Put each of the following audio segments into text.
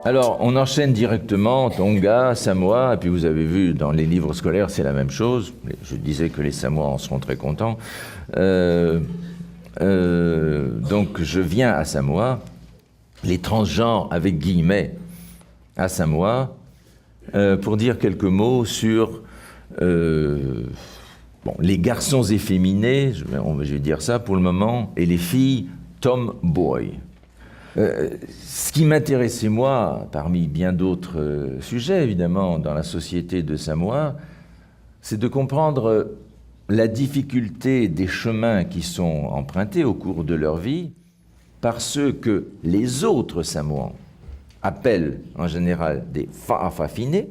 Alors, on enchaîne directement Tonga, Samoa, et puis vous avez vu dans les livres scolaires, c'est la même chose. Je disais que les Samoa en seront très contents. Donc, je viens à Samoa, les transgenres avec guillemets à Samoa, pour dire quelques mots sur les garçons efféminés, je vais dire ça pour le moment, et les filles tomboy. Ce qui m'intéressait, moi, parmi bien d'autres sujets, évidemment, dans la société de Samoa, c'est de comprendre la difficulté des chemins qui sont empruntés au cours de leur vie par ceux que les autres Samoans appellent en général des fa'afafine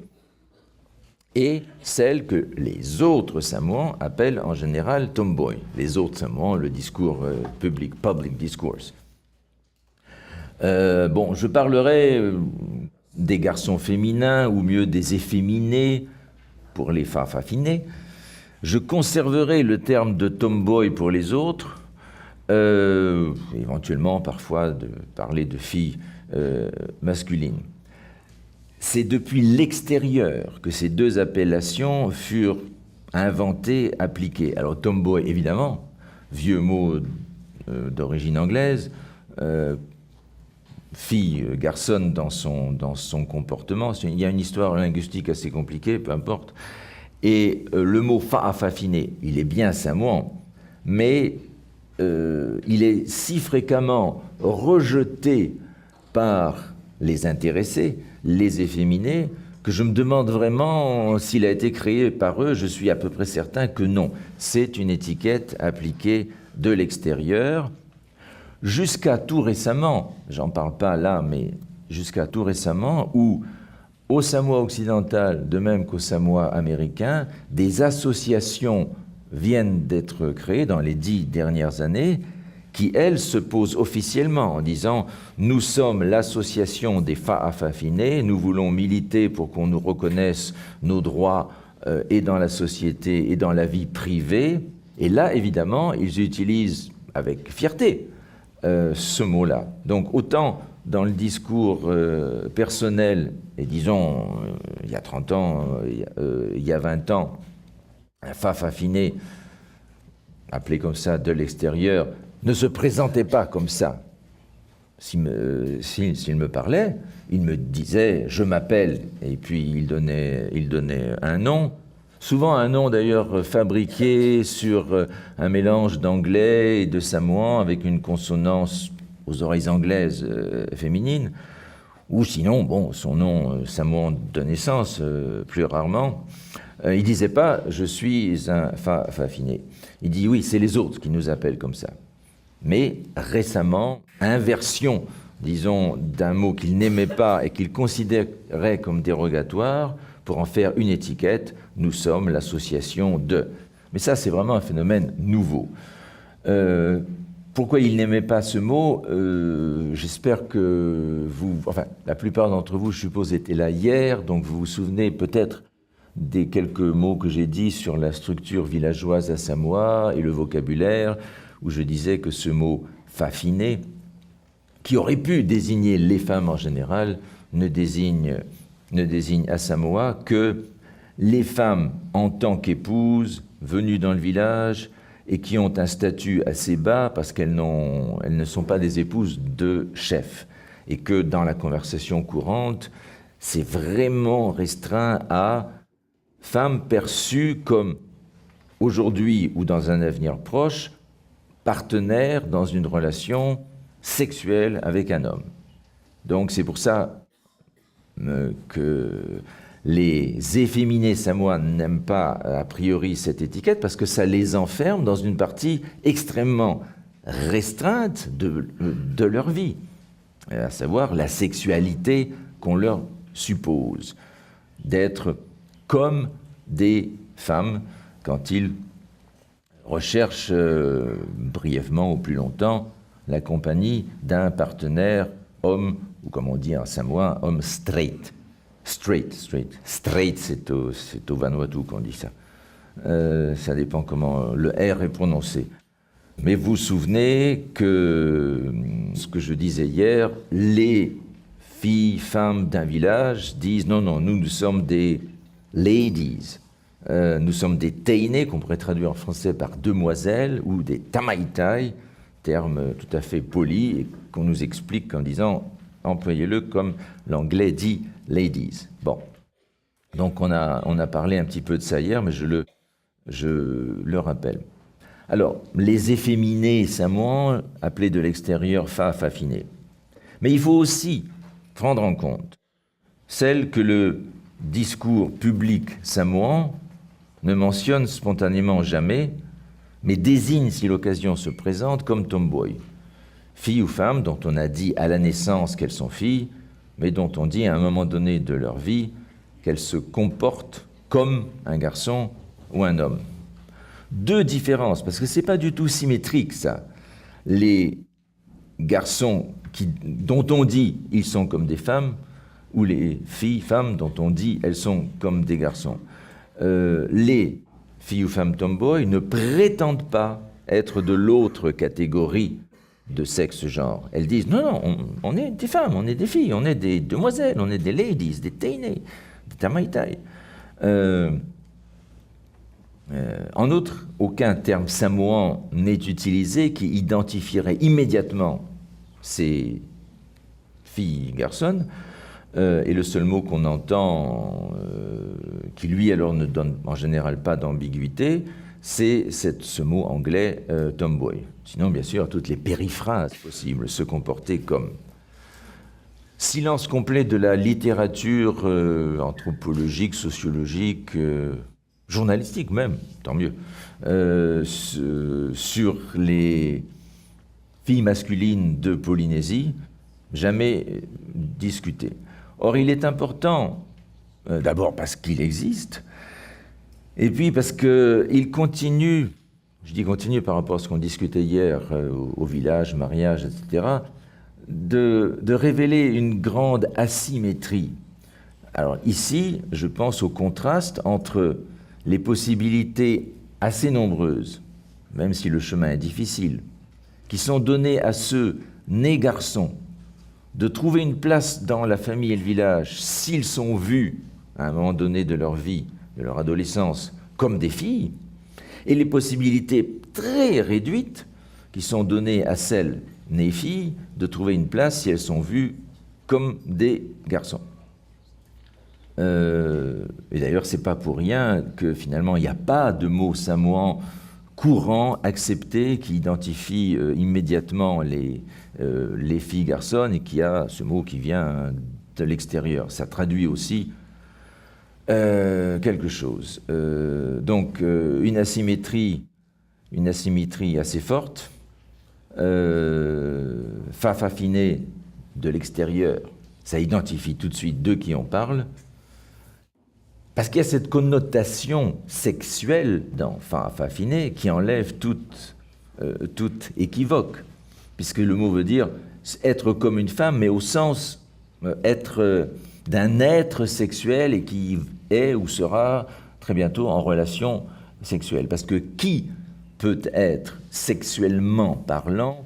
et celles que les autres Samoans appellent en général tomboy. Les autres Samoans, le discours public discourse. Je parlerai des garçons féminins, ou mieux des efféminés, pour les fa'afafinés. Je conserverai le terme de tomboy pour les autres, éventuellement parfois de parler de filles masculines. C'est depuis l'extérieur que ces deux appellations furent inventées, appliquées. Alors tomboy, évidemment, vieux mot d'origine anglaise, fille, garçonne dans son comportement. Il y a une histoire linguistique assez compliquée, peu importe. Et le mot fa'afafine, il est bien samoan, mais il est si fréquemment rejeté par les intéressés, les efféminés, que je me demande vraiment s'il a été créé par eux. Je suis à peu près certain que non. C'est une étiquette appliquée de l'extérieur. Jusqu'à tout récemment, j'en parle pas là, mais jusqu'à tout récemment, où au Samoa occidental, de même qu'au Samoa américain, des associations viennent d'être créées dans les 10 dernières années, qui, elles, se posent officiellement en disant « Nous sommes l'association des fa'afafine, nous voulons militer pour qu'on nous reconnaisse nos droits et dans la société et dans la vie privée ». Et là, évidemment, ils utilisent avec fierté ce mot-là. Donc, autant dans le discours personnel, et disons, il y a 30 ans, il y a 20 ans, un fa'afafine, appelé comme ça de l'extérieur, ne se présentait pas comme ça. S'il me parlait, il me disait « je m'appelle » et puis il donnait un nom, souvent un nom d'ailleurs fabriqué sur un mélange d'anglais et de samoan avec une consonance aux oreilles anglaises féminines, ou sinon, bon, son nom samoan de naissance, plus rarement. Il disait pas « je suis un fa'afafine ». Il dit « oui, c'est les autres qui nous appellent comme ça ». Mais récemment, inversion, disons, d'un mot qu'il n'aimait pas et qu'il considérait comme dérogatoire pour en faire une étiquette, nous sommes l'association de. Mais ça, c'est vraiment un phénomène nouveau. Pourquoi il n'aimait pas ce mot? J'espère que vous, enfin, la plupart d'entre vous, je suppose, étaient là hier, donc vous vous souvenez peut-être des quelques mots que j'ai dit sur la structure villageoise à Samoa et le vocabulaire, où je disais que ce mot « fa'afine », qui aurait pu désigner les femmes en général, ne désigne à Samoa que les femmes en tant qu'épouses, venues dans le village, et qui ont un statut assez bas parce qu'elles ne sont pas des épouses de chefs. Et que dans la conversation courante, c'est vraiment restreint à femmes perçues comme, aujourd'hui ou dans un avenir proche, partenaire dans une relation sexuelle avec un homme. Donc c'est pour ça que les efféminés samoans n'aiment pas a priori cette étiquette, parce que ça les enferme dans une partie extrêmement restreinte de leur vie, à savoir la sexualité qu'on leur suppose, d'être comme des femmes quand ils recherchent brièvement ou plus longtemps la compagnie d'un partenaire homme, ou comme on dit en samoan, homme straight. Straight, c'est au Vanuatu qu'on dit ça. Ça dépend comment le R est prononcé. Mais vous vous souvenez que, ce que je disais hier, les filles, femmes d'un village disent non, non, nous sommes des ladies, nous sommes des teine, qu'on pourrait traduire en français par demoiselles, ou des tamaitai, terme tout à fait poli, et qu'on nous explique en disant employez-le comme l'anglais dit ladies. Bon, donc on a parlé un petit peu de ça hier, mais je le rappelle. Alors, les efféminés samoans, appelés de l'extérieur fa-fafiné. Mais il faut aussi prendre en compte celles que le discours public samoan ne mentionne spontanément jamais, mais désigne, si l'occasion se présente, comme tomboy. Filles ou femmes dont on a dit à la naissance qu'elles sont filles, mais dont on dit à un moment donné de leur vie qu'elles se comportent comme un garçon ou un homme. Deux différences, parce que c'est pas du tout symétrique, ça. Les garçons dont on dit ils sont comme des femmes, ou les filles, femmes dont on dit elles sont comme des garçons. Les filles ou femmes tomboy ne prétendent pas être de l'autre catégorie de sexe-genre. Elles disent non, non, on est des femmes, on est des filles, on est des demoiselles, on est des ladies, des teine, des tamaitai. En outre, aucun terme samoan n'est utilisé qui identifierait immédiatement ces filles garçons, et le seul mot qu'on entend, qui lui alors ne donne en général pas d'ambiguïté, c'est ce mot anglais tomboy. Sinon, bien sûr, toutes les périphrases possibles, se comporter comme. Silence complet de la littérature anthropologique, sociologique, journalistique même, tant mieux, sur les filles masculines de Polynésie, jamais discuté. Or, il est important, d'abord parce qu'il existe, et puis parce qu'il continue, je dis continue par rapport à ce qu'on discutait hier au village, mariage, etc., de révéler une grande asymétrie. Alors ici, je pense au contraste entre les possibilités assez nombreuses, même si le chemin est difficile, qui sont données à ceux nés garçons, de trouver une place dans la famille et le village s'ils sont vus à un moment donné de leur vie, de leur adolescence, comme des filles, et les possibilités très réduites qui sont données à celles nées filles de trouver une place si elles sont vues comme des garçons. Et d'ailleurs, c'est pas pour rien que finalement il n'y a pas de mot samoan courant, accepté, qui identifie immédiatement les filles garçons et qui a ce mot qui vient de l'extérieur. Ça traduit aussi quelque chose. Donc une asymétrie assez forte, fa-fafiné de l'extérieur, ça identifie tout de suite de qui on parle, parce qu'il y a cette connotation sexuelle dans fa-fafiné qui enlève toute équivoque, puisque le mot veut dire être comme une femme, mais au sens être d'un être sexuel et qui est ou sera très bientôt en relation sexuelle. Parce que qui peut être sexuellement parlant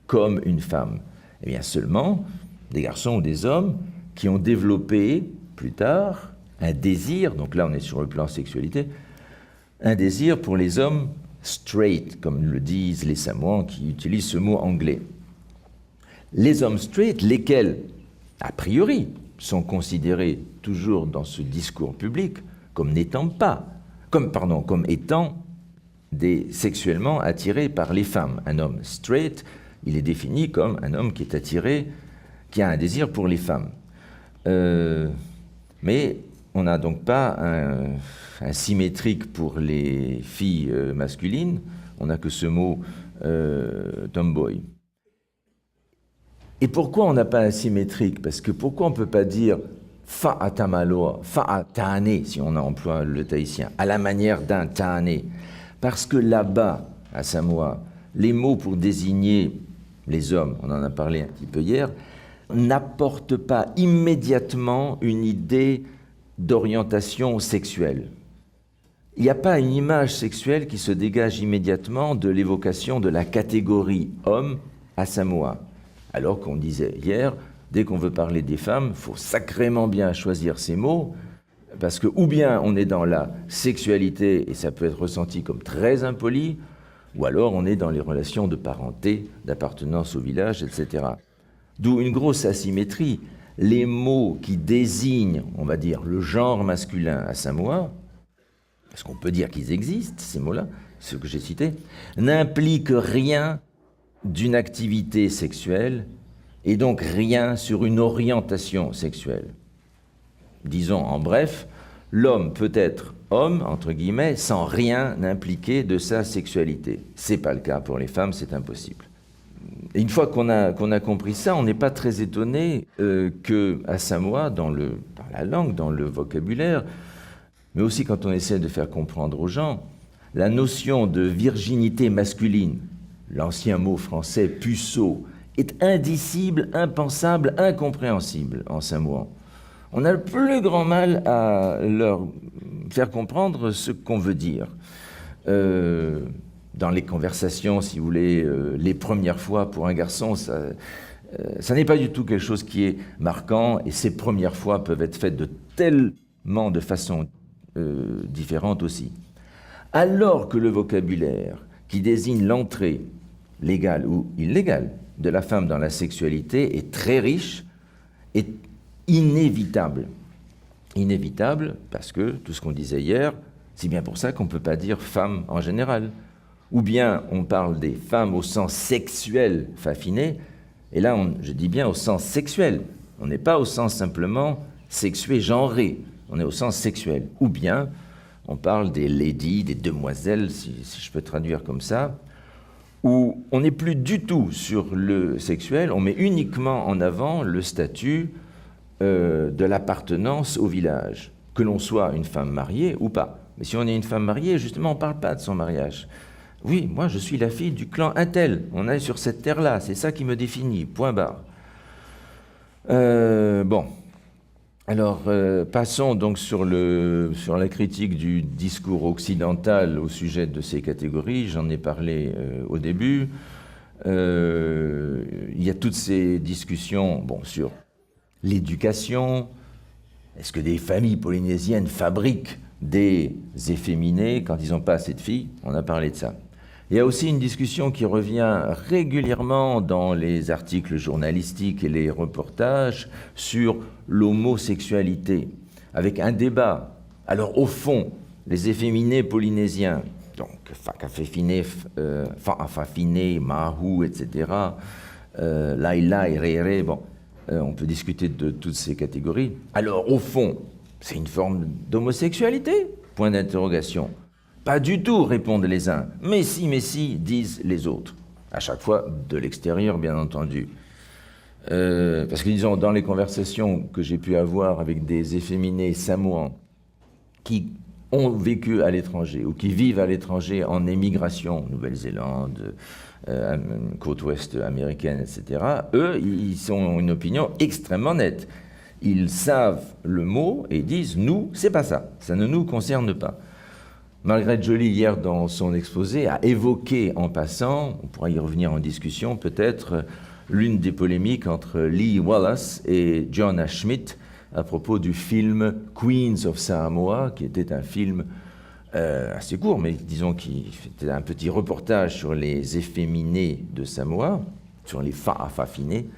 comme une femme? Eh bien seulement des garçons ou des hommes qui ont développé plus tard un désir, donc là on est sur le plan sexualité, un désir pour les hommes straight, comme le disent les Samoans qui utilisent ce mot anglais. Les hommes straight, lesquels, a priori, sont considérés toujours dans ce discours public comme n'étant pas, comme étant sexuellement attirés par les femmes. Un homme straight, il est défini comme un homme qui est attiré, qui a un désir pour les femmes. Mais on n'a donc pas un symétrique pour les filles masculines, on n'a que ce mot tomboy. Et pourquoi on n'a pas un symétrique? Parce que pourquoi on ne peut pas dire fa'atamaloa, fa'atane, si on emploie le tahitien, à la manière d'un taane? Parce que là-bas, à Samoa, les mots pour désigner les hommes, on en a parlé un petit peu hier, n'apportent pas immédiatement une idée d'orientation sexuelle. Il n'y a pas une image sexuelle qui se dégage immédiatement de l'évocation de la catégorie homme à Samoa. Alors qu'on disait hier, dès qu'on veut parler des femmes, il faut sacrément bien choisir ses mots, parce que ou bien on est dans la sexualité, et ça peut être ressenti comme très impoli, ou alors on est dans les relations de parenté, d'appartenance au village, etc. D'où une grosse asymétrie. Les mots qui désignent, on va dire, le genre masculin à Samoa, parce qu'on peut dire qu'ils existent, ces mots-là, ceux que j'ai cités, n'impliquent rien d'une activité sexuelle et donc rien sur une orientation sexuelle. Disons en bref, l'homme peut être homme, entre guillemets, sans rien impliquer de sa sexualité. C'est pas le cas pour les femmes, c'est impossible. Et une fois qu'on a compris ça, on n'est pas très étonné qu'à Samoa, dans la langue, dans le vocabulaire, mais aussi quand on essaie de faire comprendre aux gens, la notion de virginité masculine, l'ancien mot français puceau, est indicible, impensable, incompréhensible en samoan. On a le plus grand mal à leur faire comprendre ce qu'on veut dire. Dans les conversations, si vous voulez, les premières fois pour un garçon, ça n'est pas du tout quelque chose qui est marquant, et ces premières fois peuvent être faites de tellement de façons différentes aussi. Alors que le vocabulaire qui désigne l'entrée légale ou illégale de la femme dans la sexualité est très riche et inévitable. Inévitable parce que, tout ce qu'on disait hier, c'est bien pour ça qu'on ne peut pas dire femme en général. Ou bien on parle des femmes au sens sexuel faffiné, et là je dis bien au sens sexuel, on n'est pas au sens simplement sexué, genré, on est au sens sexuel. Ou bien on parle des ladies, des demoiselles, si je peux traduire comme ça, où on n'est plus du tout sur le sexuel, on met uniquement en avant le statut de l'appartenance au village, que l'on soit une femme mariée ou pas. Mais si on est une femme mariée, justement, on ne parle pas de son mariage. Oui, moi je suis la fille du clan Intel, on est sur cette terre-là, c'est ça qui me définit, point barre. Bon, alors passons donc sur la critique du discours occidental au sujet de ces catégories, j'en ai parlé au début. Il y a toutes ces discussions sur l'éducation. Est-ce que des familles polynésiennes fabriquent des efféminés quand ils n'ont pas assez de filles? On a parlé de ça. Il y a aussi une discussion qui revient régulièrement dans les articles journalistiques et les reportages sur l'homosexualité, avec un débat. Alors au fond, les efféminés polynésiens, donc Fakafefine, Fa'afafine, Mahu, etc., Laila et Rere, on peut discuter de toutes ces catégories. Alors au fond, c'est une forme d'homosexualité? Point d'interrogation. Pas du tout, répondent les uns. Mais si, disent les autres. À chaque fois, de l'extérieur, bien entendu. Parce que, disons, dans les conversations que j'ai pu avoir avec des efféminés samoans qui ont vécu à l'étranger ou qui vivent à l'étranger en émigration, Nouvelle-Zélande, côte ouest américaine, etc., eux, ils ont une opinion extrêmement nette. Ils savent le mot et disent « nous, c'est pas ça, ça ne nous concerne pas ». Margaret Joly, hier, dans son exposé, a évoqué en passant, on pourra y revenir en discussion peut-être, l'une des polémiques entre Lee Wallace et John Schmidt à propos du film Queens of Samoa, qui était un film assez court, mais disons qu'il était un petit reportage sur les efféminés de Samoa, sur les fa'afafinés,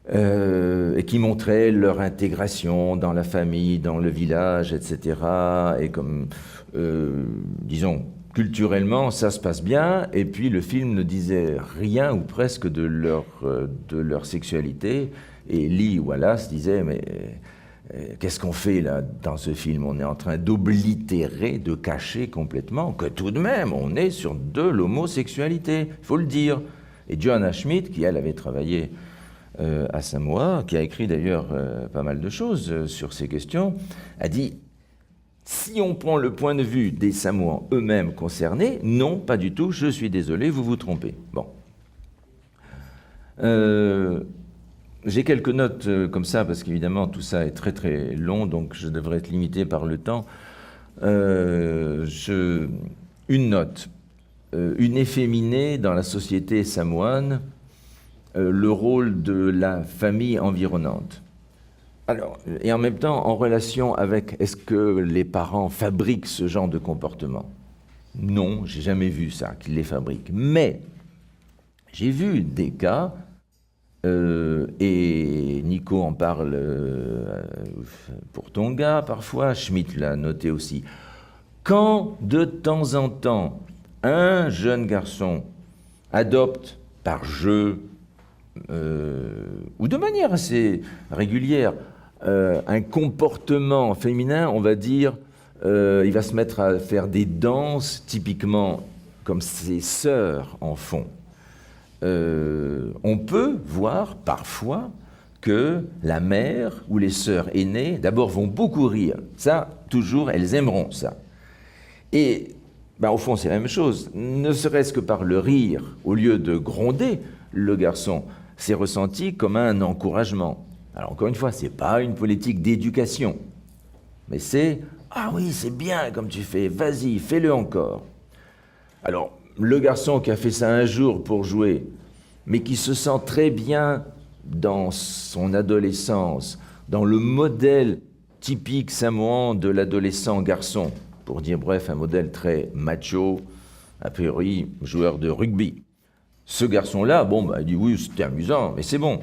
et qui montrait leur intégration dans la famille, dans le village, etc. Et comme, disons, culturellement, ça se passe bien, et puis le film ne disait rien ou presque de leur sexualité, et Lee Wallace disait, mais qu'est-ce qu'on fait là dans ce film? On est en train d'oblitérer, de cacher complètement que tout de même, on est sur de l'homosexualité, il faut le dire. Et Joanna Schmidt, qui elle avait travaillé à Samoa, qui a écrit d'ailleurs pas mal de choses sur ces questions, a dit « Si on prend le point de vue des Samoans eux-mêmes concernés, non, pas du tout, je suis désolé, vous vous trompez. » Bon. J'ai quelques notes comme ça, parce qu'évidemment tout ça est très très long, donc je devrais être limité par le temps. Une note. Une efféminée dans la société samoane le rôle de la famille environnante. Alors, et en même temps, en relation avec, est-ce que les parents fabriquent ce genre de comportement? Non, j'ai jamais vu ça, qu'ils les fabriquent. Mais j'ai vu des cas, et Nico en parle pour Tonga parfois, Schmitt l'a noté aussi. Quand de temps en temps, un jeune garçon adopte par jeu, ou de manière assez régulière, un comportement féminin, on va dire, il va se mettre à faire des danses typiquement comme ses sœurs en font. On peut voir parfois que la mère ou les sœurs aînées, d'abord, vont beaucoup rire. Ça, toujours, elles aimeront ça. Et ben, au fond, c'est la même chose. Ne serait-ce que par le rire, au lieu de gronder le garçon, c'est ressenti comme un encouragement. Alors encore une fois, ce n'est pas une politique d'éducation, mais c'est « Ah oui, c'est bien comme tu fais, vas-y, fais-le encore ». Alors, le garçon qui a fait ça un jour pour jouer, mais qui se sent très bien dans son adolescence, dans le modèle typique samoan de l'adolescent garçon, pour dire bref, un modèle très macho, a priori joueur de rugby. Ce garçon-là, bon, bah, il dit oui, c'était amusant, mais c'est bon.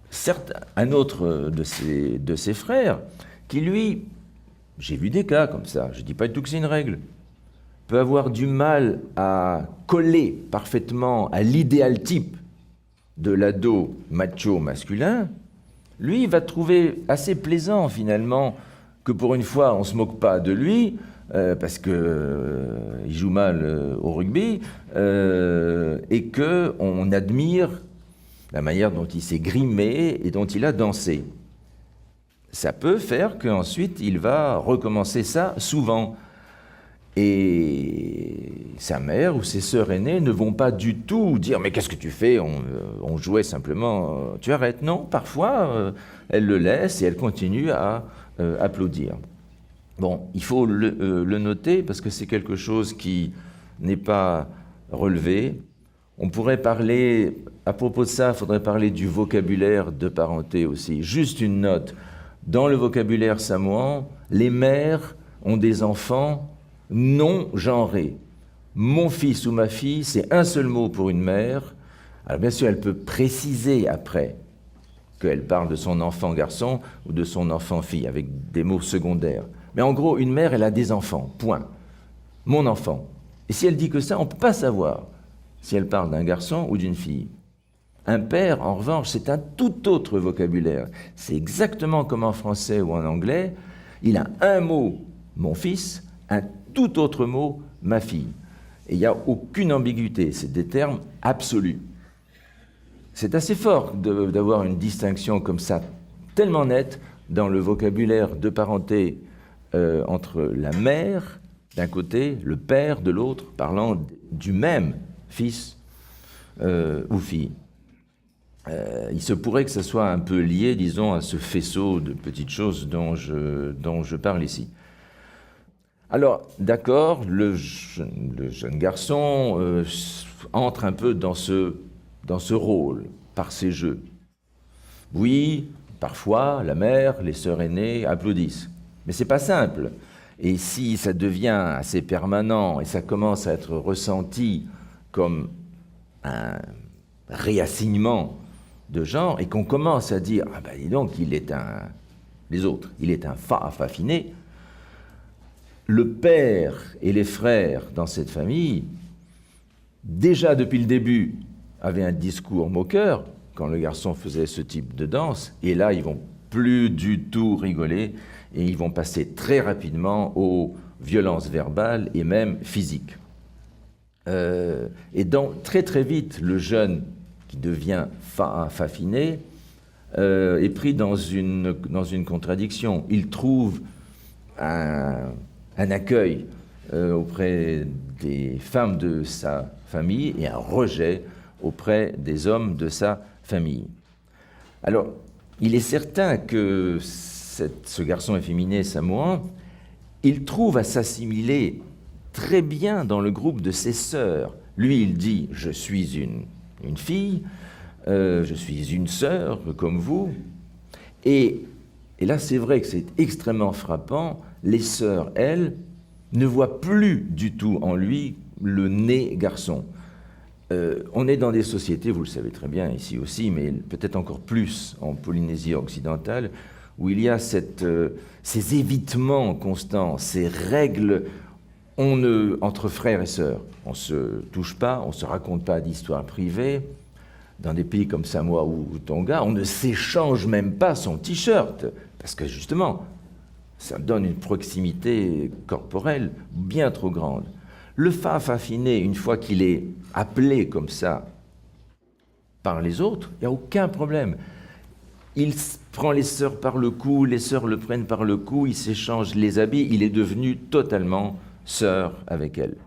Certes, un autre de ses frères, qui lui, j'ai vu des cas comme ça, je ne dis pas du tout que c'est une règle, peut avoir du mal à coller parfaitement à l'idéal type de l'ado macho masculin, lui, il va trouver assez plaisant finalement que pour une fois, on ne se moque pas de lui, parce qu'il joue mal au rugby, et qu'on admire la manière dont il s'est grimé et dont il a dansé. Ça peut faire qu'ensuite, il va recommencer ça souvent. Et sa mère ou ses sœurs aînées ne vont pas du tout dire « Mais qu'est-ce que tu fais ? On jouait simplement, tu arrêtes ». Non, parfois, elle le laisse et elle continue à applaudir. Bon, il faut le noter parce que c'est quelque chose qui n'est pas relevé. On pourrait parler, à propos de ça, il faudrait parler du vocabulaire de parenté aussi. Juste une note. Dans le vocabulaire samoan, les mères ont des enfants non genrés. Mon fils ou ma fille, c'est un seul mot pour une mère. Alors bien sûr, elle peut préciser après qu'elle parle de son enfant garçon ou de son enfant fille, avec des mots secondaires. Mais en gros, une mère, elle a des enfants, point. Mon enfant. Et si elle dit que ça, on ne peut pas savoir si elle parle d'un garçon ou d'une fille. Un père, en revanche, c'est un tout autre vocabulaire. C'est exactement comme en français ou en anglais. Il a un mot, mon fils, un tout autre mot, ma fille. Et il n'y a aucune ambiguïté, c'est des termes absolus. C'est assez fort d'avoir une distinction comme ça, tellement nette, dans le vocabulaire de parenté entre la mère d'un côté, le père de l'autre, parlant du même fils ou fille. Il se pourrait que ça soit un peu lié, disons, à ce faisceau de petites choses dont je parle ici. Alors, d'accord, le jeune garçon entre un peu dans ce rôle, par ses jeux. Oui, parfois, la mère, les sœurs aînées applaudissent. Mais c'est pas simple. Et si ça devient assez permanent et ça commence à être ressenti comme un réassignement de genre, et qu'on commence à dire « Ah ben dis donc, il est un fa affafiné », le père et les frères dans cette famille, déjà depuis le début, avaient un discours moqueur quand le garçon faisait ce type de danse, et là, ils vont plus du tout rigoler, et ils vont passer très rapidement aux violences verbales et même physiques. Et donc, très très vite, le jeune qui devient fafiné est pris dans une contradiction. Il trouve un accueil auprès des femmes de sa famille et un rejet auprès des hommes de sa famille. Alors, il est certain que ce garçon efféminé samoan, il trouve à s'assimiler très bien dans le groupe de ses sœurs. Lui, il dit « je suis une fille », je suis une sœur comme vous. Et là, c'est vrai que c'est extrêmement frappant. Les sœurs, elles, ne voient plus du tout en lui le né garçon. On est dans des sociétés, vous le savez très bien ici aussi, mais peut-être encore plus en Polynésie occidentale, où il y a ces évitements constants, ces règles entre frères et sœurs. On ne se touche pas, on ne se raconte pas d'histoires privées. Dans des pays comme Samoa ou Tonga, on ne s'échange même pas son t-shirt, parce que justement, ça donne une proximité corporelle bien trop grande. Le Fa'afafine, une fois qu'il est appelé comme ça par les autres, il n'y a aucun problème. Il prend les sœurs par le cou, les sœurs le prennent par le cou, il s'échange les habits, il est devenu totalement sœur avec elles.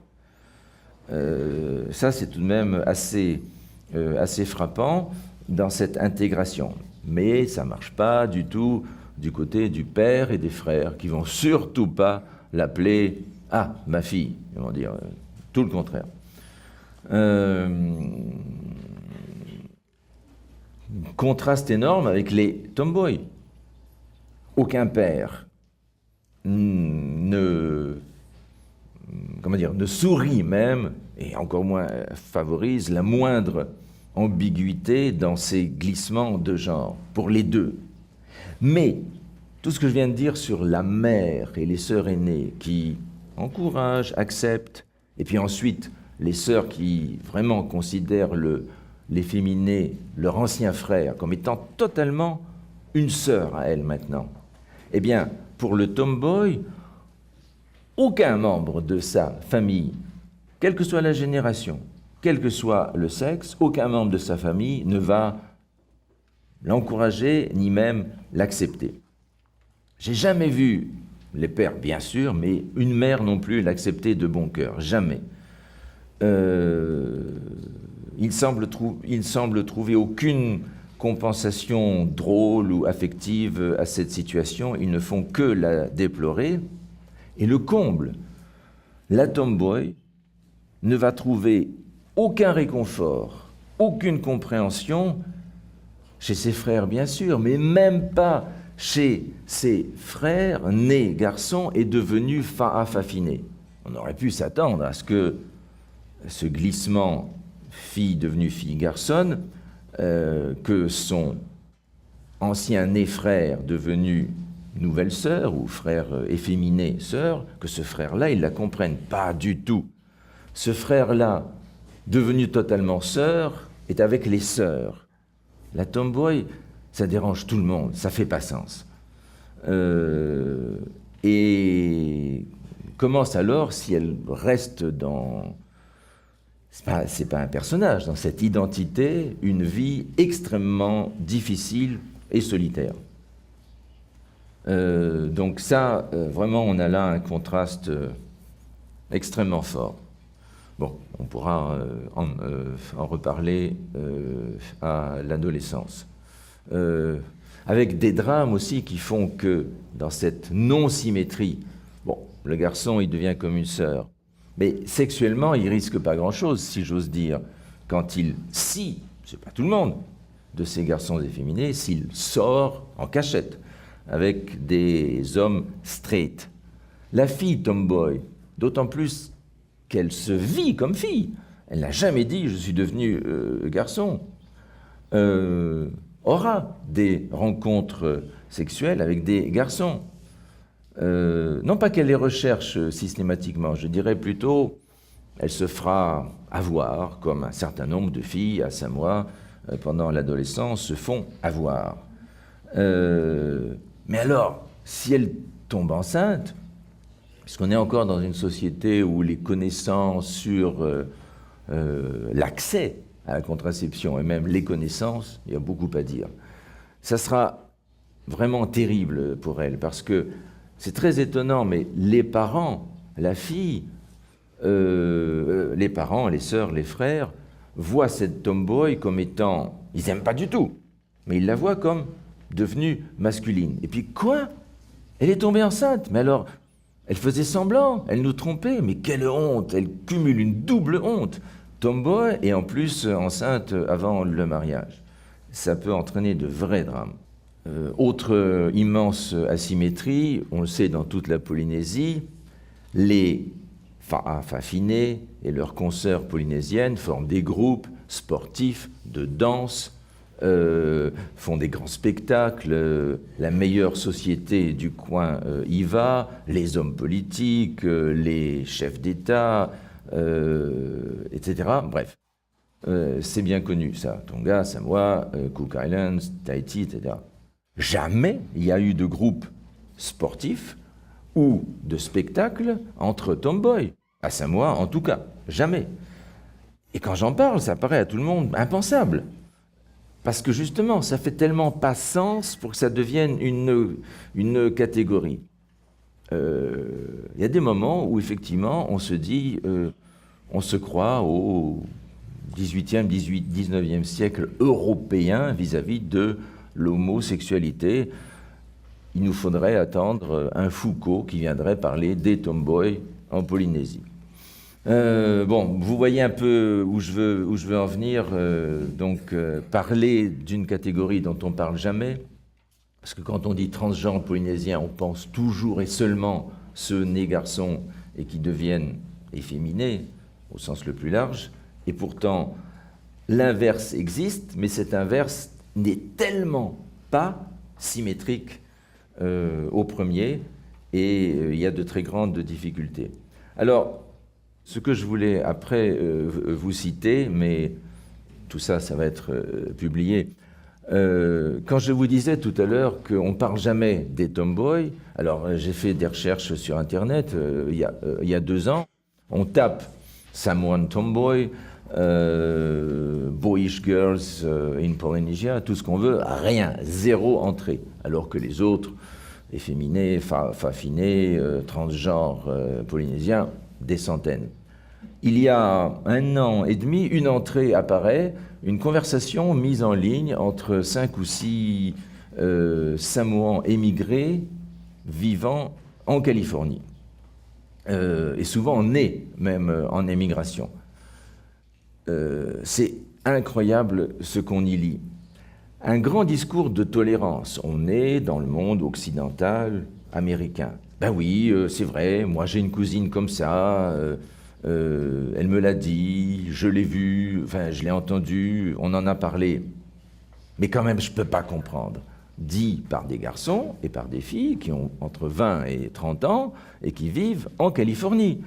Ça, c'est tout de même assez frappant dans cette intégration. Mais ça ne marche pas du tout du côté du père et des frères qui ne vont surtout pas l'appeler « Ah, ma fille », ils vont dire tout le contraire. Contraste énorme avec les tomboys. Aucun père ne sourit même, et encore moins favorise la moindre ambiguïté dans ces glissements de genre, pour les deux. Mais tout ce que je viens de dire sur la mère et les sœurs aînées qui encouragent, acceptent, et puis ensuite les sœurs qui vraiment considèrent l'efféminé, leur ancien frère, comme étant totalement une sœur à elle maintenant. Eh bien, pour le tomboy, aucun membre de sa famille, quelle que soit la génération, quel que soit le sexe, aucun membre de sa famille ne va l'encourager ni même l'accepter. J'ai jamais vu, les pères bien sûr, mais une mère non plus l'accepter de bon cœur, jamais. Il semble trouver aucune compensation drôle ou affective à cette situation, ils ne font que la déplorer. Et le comble, la tomboy ne va trouver aucun réconfort, aucune compréhension chez ses frères bien sûr, mais même pas chez ses frères nés garçons et devenus Fa'afafine. On aurait pu s'attendre à ce que ce glissement fille devenue fille-garçonne, que son ancien né frère devenu nouvelle sœur ou frère efféminé sœur, que ce frère-là, il la comprenne pas du tout. Ce frère-là, devenu totalement sœur, est avec les sœurs. La tomboy, ça dérange tout le monde, ça fait pas sens. Et commence alors, si elle reste dans... C'est pas un personnage, dans cette identité, une vie extrêmement difficile et solitaire. Donc ça, vraiment, on a là un contraste extrêmement fort. Bon, on pourra en reparler à l'adolescence. Avec des drames aussi qui font que, dans cette non-symétrie, bon, le garçon, il devient comme une sœur, mais sexuellement, il risque pas grand-chose, si j'ose dire, quand c'est pas tout le monde, de ces garçons efféminés, s'il sort en cachette avec des hommes straight. La fille tomboy, d'autant plus qu'elle se vit comme fille, elle n'a jamais dit « je suis devenu garçon », aura des rencontres sexuelles avec des garçons. Non pas qu'elle les recherche systématiquement, je dirais plutôt elle se fera avoir, comme un certain nombre de filles à Samoa pendant l'adolescence se font avoir. Mais alors, si elle tombe enceinte, puisqu'on est encore dans une société où les connaissances sur l'accès à la contraception et même les connaissances, il y a beaucoup à dire. Ça sera vraiment terrible pour elle, parce que c'est très étonnant, mais les parents, la fille, les parents, les sœurs, les frères, voient cette tomboy comme étant... Ils n'aiment pas du tout, mais ils la voient comme devenue masculine. Et puis quoi? Elle est tombée enceinte. Mais alors, elle faisait semblant, elle nous trompait. Mais quelle honte! Elle cumule une double honte. Tomboy et en plus enceinte avant le mariage. ça peut entraîner de vrais drames. Autre immense asymétrie, on le sait dans toute la Polynésie, les Fa'afafine et leurs consoeurs polynésiennes forment des groupes sportifs de danse, font des grands spectacles, la meilleure société du coin y va, les hommes politiques, les chefs d'État, etc. Bref, c'est bien connu ça, Tonga, Samoa, Cook Islands, Tahiti, etc. Jamais il y a eu de groupe sportif ou de spectacle entre tomboys, à Samoa en tout cas, jamais. Et quand j'en parle, ça paraît à tout le monde impensable. Parce que justement, ça fait tellement pas sens pour que ça devienne une catégorie. Il y a des moments où effectivement on se dit, on se croit au 18e, 19e siècle européen vis-à-vis de l'homosexualité. Il nous faudrait attendre un Foucault qui viendrait parler des tomboys en Polynésie. Bon, vous voyez un peu où je veux en venir. Parler d'une catégorie dont on ne parle jamais, parce que quand on dit transgenre polynésien, on pense toujours et seulement ceux nés garçons et qui deviennent efféminés, au sens le plus large, et pourtant l'inverse existe, mais cet inverse n'est tellement pas symétrique au premier, et il y a de très grandes difficultés. Alors, ce que je voulais après vous citer, mais tout ça, ça va être publié. Quand je vous disais tout à l'heure qu'on ne parle jamais des tomboys, alors j'ai fait des recherches sur Internet il y a 2 ans. On tape Samoan tomboy, boyish girls in Polynesia, tout ce qu'on veut, rien, 0 entrée. Alors que les autres, efféminés, fafinés, transgenres polynésiens, des centaines. Il y a 1 an et demi, une entrée apparaît, une conversation mise en ligne entre 5 ou 6 Samoans émigrés vivant en Californie, et souvent nés même en émigration. C'est incroyable ce qu'on y lit. Un grand discours de tolérance. On est dans le monde occidental américain. Ben oui, c'est vrai, moi j'ai une cousine comme ça, elle me l'a dit, je l'ai vue, enfin je l'ai entendu, on en a parlé. Mais quand même, je ne peux pas comprendre. Dit par des garçons et par des filles qui ont entre 20 et 30 ans et qui vivent en Californie.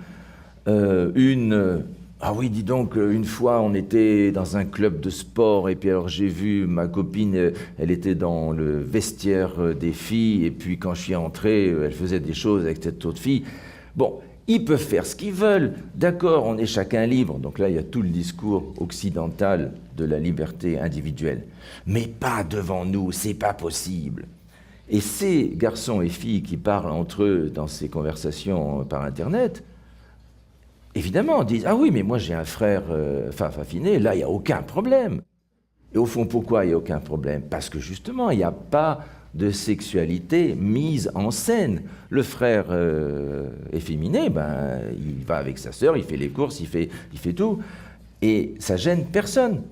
Ah oui, dis donc, une fois, on était dans un club de sport, et puis alors j'ai vu ma copine, elle était dans le vestiaire des filles, et puis quand je suis entré, elle faisait des choses avec cette autre fille. Bon, ils peuvent faire ce qu'ils veulent, d'accord, on est chacun libre, donc là, il y a tout le discours occidental de la liberté individuelle. Mais pas devant nous, c'est pas possible. Et ces garçons et filles qui parlent entre eux dans ces conversations par Internet, évidemment, disent « Ah oui, mais moi j'ai un frère fafiné, là il n'y a aucun problème. » Et au fond, pourquoi il n'y a aucun problème? Parce que justement, il n'y a pas de sexualité mise en scène. Le frère efféminé, ben, il va avec sa sœur, il fait les courses, il fait tout, et ça gêne personne.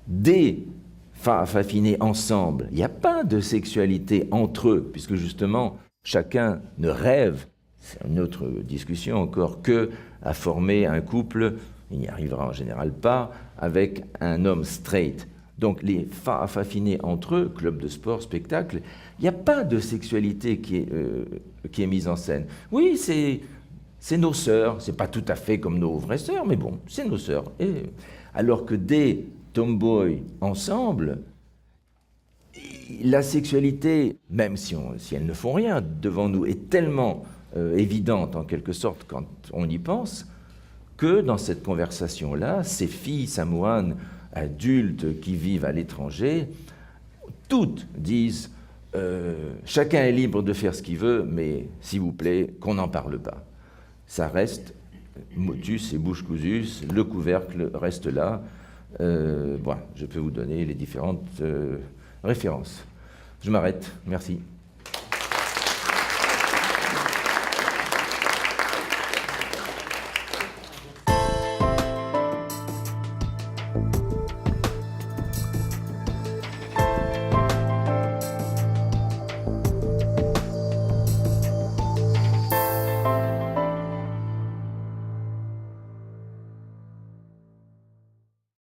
Des fafinés ensemble, il n'y a pas de sexualité entre eux, puisque justement, chacun ne rêve, c'est une autre discussion encore, que à former un couple, il n'y arrivera en général pas, avec un homme straight. Donc les fafinés entre eux, club de sport, spectacle, il n'y a pas de sexualité qui est mise en scène. Oui, c'est nos sœurs, c'est pas tout à fait comme nos vraies sœurs, mais bon, c'est nos sœurs. Alors que des tomboys ensemble, la sexualité, même si elles ne font rien devant nous, est tellement évidente en quelque sorte quand on y pense, que dans cette conversation-là, ces filles samoanes adultes qui vivent à l'étranger, toutes disent chacun est libre de faire ce qu'il veut, mais s'il vous plaît, qu'on n'en parle pas. Ça reste motus et bouche cousue, le couvercle reste là. Bon, je peux vous donner les différentes références. Je m'arrête, merci.